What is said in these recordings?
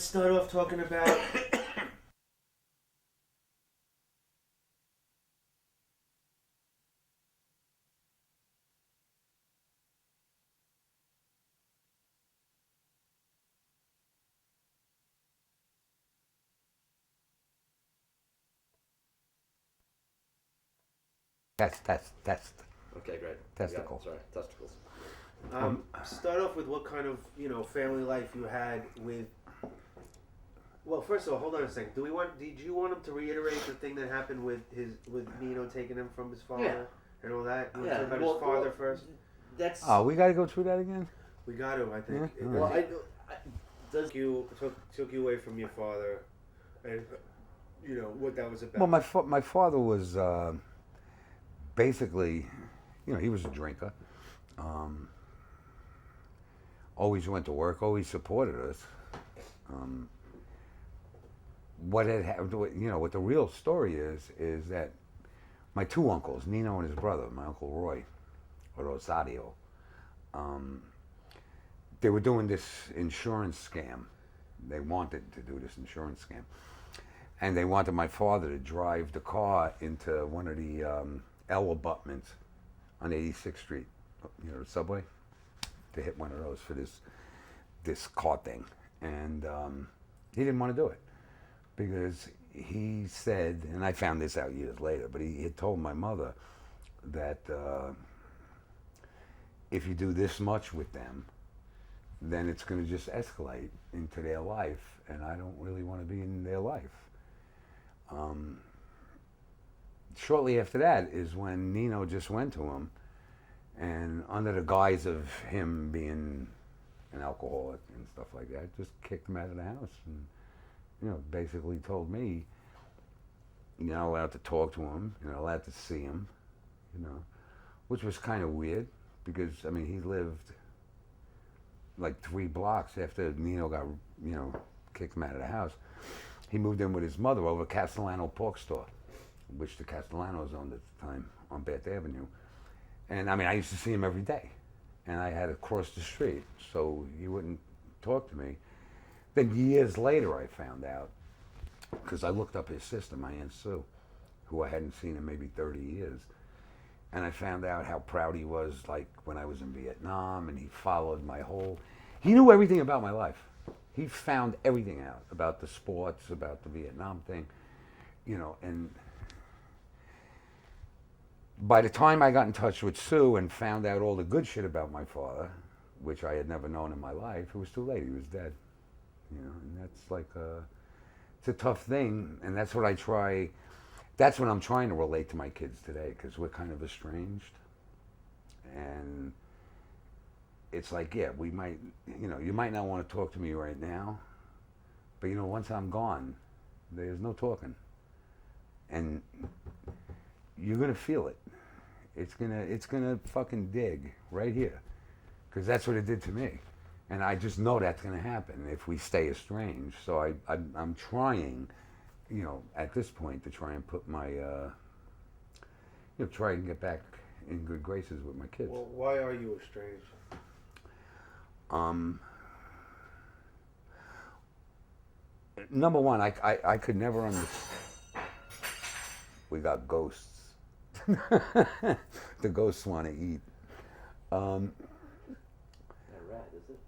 let's start off talking about. Test. Okay, great. Testicle. Sorry, testicles. Start off with what kind of family life you had with. Well, first of all, hold on a second. Did you want him to reiterate the thing that happened with Nino taking him from his father and all that? You want to talk about his father first? That's. Oh, we got to go through that again? We got to, I think. Yeah? Well, I Took you away from your father, and what that was about. Well, my father was basically, he was a drinker. Always went to work, always supported us. What had happened, what the real story is that my two uncles, Nino and his brother, my Uncle Roy, or Rosario, they were doing this insurance scam. They wanted to do this insurance scam. And they wanted my father to drive the car into one of the L abutments on 86th Street, the subway, to hit one of those for this car thing. And he didn't want to do it because he said, and I found this out years later, but he had told my mother that if you do this much with them, then it's going to just escalate into their life, and I don't really want to be in their life. Shortly after that is when Nino just went to him, and under the guise of him being an alcoholic and stuff like that, just kicked him out of the house, and basically told me you're not allowed to talk to him, you're not allowed to see him, which was kind of weird because he lived like 3 blocks after Nino got kicked him out of the house. He moved in with his mother over Castellano Pork Store, which the Castellanos owned at the time on Bath Avenue. And I used to see him every day, and I had to cross the street, so he wouldn't talk to me. Then years later I found out, because I looked up his sister, my Aunt Sue, who I hadn't seen in maybe 30 years, and I found out how proud he was, like when I was in Vietnam, and he followed he knew everything about my life. He found everything out about the sports, about the Vietnam thing, and by the time I got in touch with Sue and found out all the good shit about my father, which I had never known in my life, it was too late. He was dead. And that's like it's a tough thing, and that's what I'm trying to relate to my kids today, because we're kind of estranged. And it's like, yeah, we might, you might not want to talk to me right now, but once I'm gone, there's no talking. And you're gonna feel it. It's gonna fucking dig right here, because that's what it did to me, and I just know that's gonna happen if we stay estranged. So I'm trying, at this point, to try and put my, try and get back in good graces with my kids. Well, why are you estranged? Number one, I could never understand. We got ghosts. The ghosts want to eat. a rat, is it?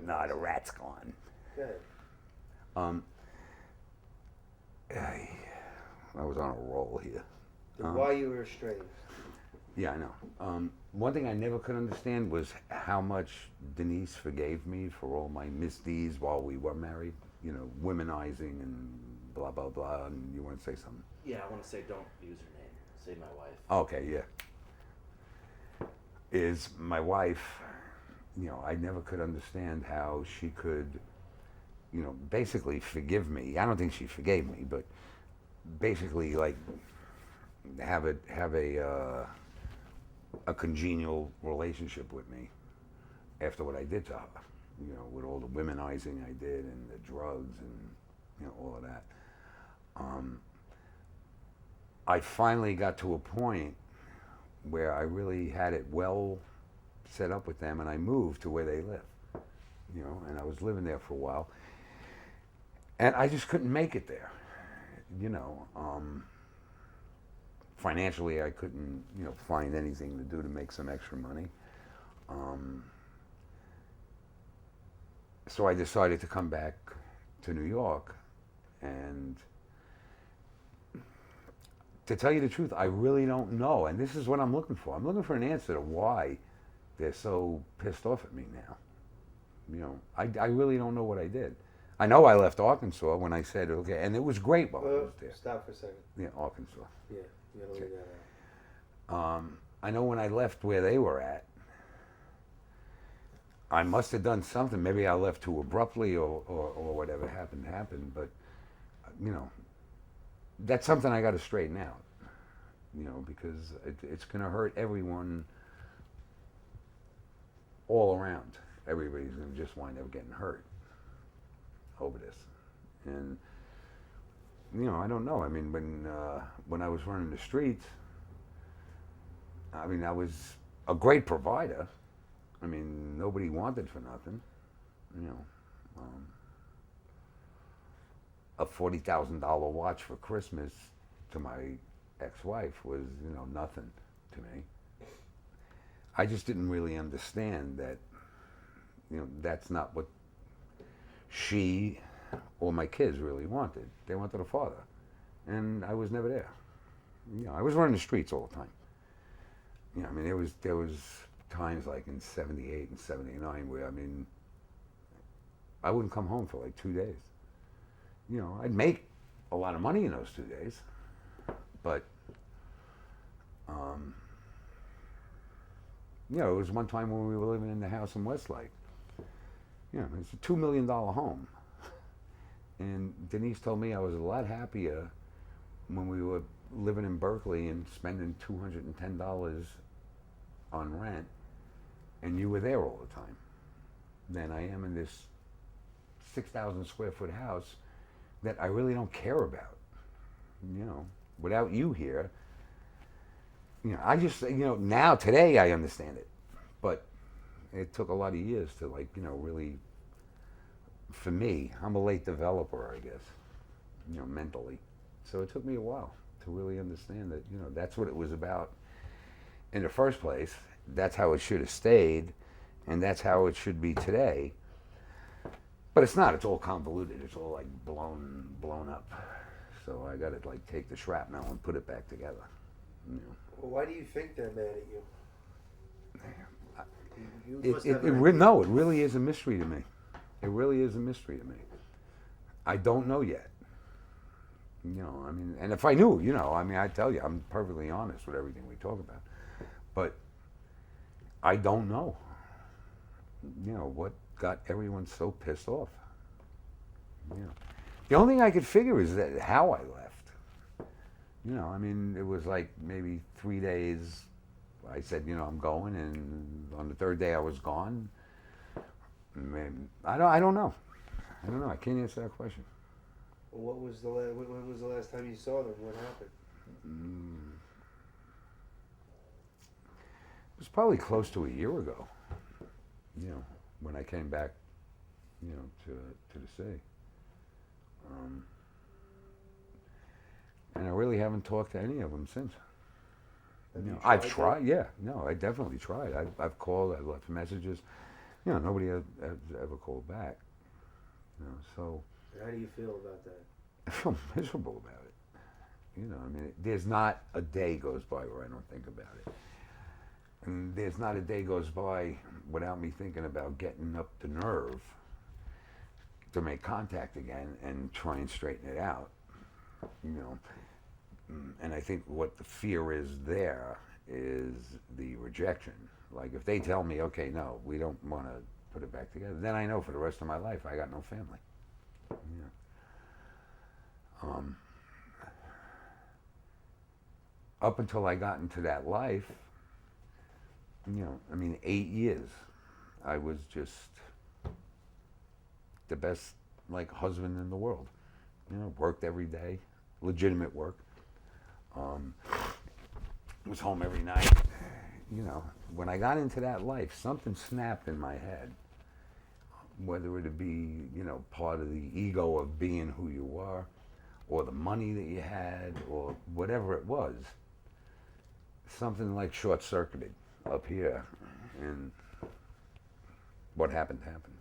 Nah, the rat's gone. Good. I was on a roll here. Why you were estranged? Yeah, I know. One thing I never could understand was how much Denise forgave me for all my misdeeds while we were married. Womanizing and blah, blah, blah. And you want to say something? Yeah, I want to say don't use her name. Say my wife. Okay, yeah. Is my wife, I never could understand how she could, basically forgive me. I don't think she forgave me, but basically, like, have a congenial relationship with me after what I did to her, with all the womanizing I did and the drugs and, all of that. I finally got to a point where I really had it well set up with them, and I moved to where they live, and I was living there for a while. And I just couldn't make it there. Financially, I couldn't, find anything to do to make some extra money. So I decided to come back to New York, and to tell you the truth, I really don't know. And this is what I'm looking for. I'm looking for an answer to why they're so pissed off at me now. I really don't know what I did. I know I left Arkansas when I said, okay, and it was great while I was there. Stop for a second. Yeah, Arkansas. Yeah, you gotta leave that out. I know when I left where they were at, I must have done something. Maybe I left too abruptly or whatever happened, but, that's something I got to straighten out, because it's going to hurt everyone all around. Everybody's going to just wind up getting hurt over this. And, I don't know. I mean, when I was running the streets, I was a great provider. I mean, nobody wanted for nothing, a $40,000 watch for Christmas to my ex-wife was, nothing to me. I just didn't really understand that, that's not what she or my kids really wanted. They wanted a father. And I was never there. I was running the streets all the time. There was times like in 78 and 79 where, I wouldn't come home for like 2 days. I'd make a lot of money in those 2 days, but, it was one time when we were living in the house in Westlake. It's a $2 million home. And Denise told me I was a lot happier when we were living in Berkeley and spending $210 on rent, and you were there all the time, than I am in this 6,000 square foot house that I really don't care about. Without you here, I just, now today I understand it, but it took a lot of years to really, for me, I'm a late developer, I guess, mentally. So it took me a while to really understand that, that's what it was about in the first place. That's how it should have stayed, and that's how it should be today. But it's not. It's all convoluted. It's all blown up. So I got to take the shrapnel and put it back together. Well, why do you think they're mad at you? No, it really is a mystery to me. It really is a mystery to me. I don't know yet. And if I knew, I tell you, I'm perfectly honest with everything we talk about. But I don't know. What got everyone so pissed off. The only thing I could figure is that how I left. It was maybe 3 days. I said, I'm going, and on the third day I was gone. I don't know. I can't answer that question. Well, when was the last time you saw them? What happened? It was probably close to a year ago. When I came back, to the city. And I really haven't talked to any of them since. I've tried, yeah. No, I definitely tried. I've called, I've left messages. Nobody has ever called back. So. How do you feel about that? I feel miserable about it. There's not a day goes by where I don't think about it. And there's not a day goes by without me thinking about getting up the nerve to make contact again and try and straighten it out. And I think what the fear is there is the rejection. If they tell me, okay, no, we don't want to put it back together, then I know for the rest of my life I got no family. Up until I got into that life, 8 years, I was just the best husband in the world. Worked every day, legitimate work. Was home every night. When I got into that life, something snapped in my head. whether it be, part of the ego of being who you were, or the money that you had, or whatever it was, something like short-circuited up here, and what happened happened.